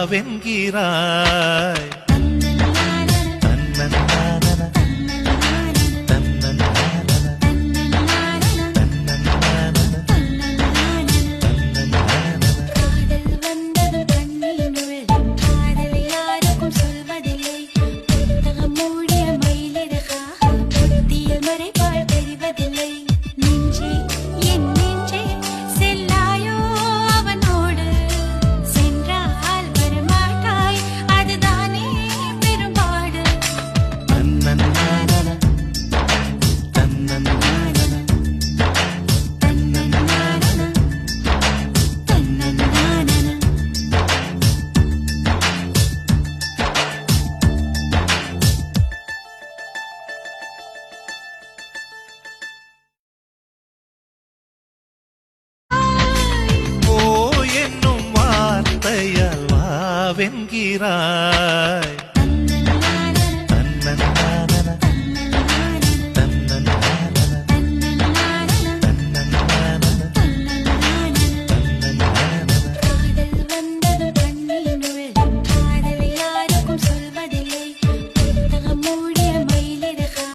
வாவென்கிறாய். தன்னன்னானன தன்னன்னானன தன்னன்னானன தன்னன்னானன. காதல் வந்தது கண்ணில் முழுதும் காதல் யாருக்கும் சொல்வதில்லை. புத்தகம் மூடிய மயிலிறகாக புத்தியில் மறைப்பால் தெரிவதில்லை. நெஞ்சே என் நெஞ்சே செல்லாயோ அவனோடு, சென்றால் வரமாட்டாய் அதுதானே பெரும்பாடு. தன்னன்னானன தன்னன்னானன தன்னன்னானன தன்னன்னானன. ஓ என்னும் வார்த்தையால் வாவென்கிறாய்.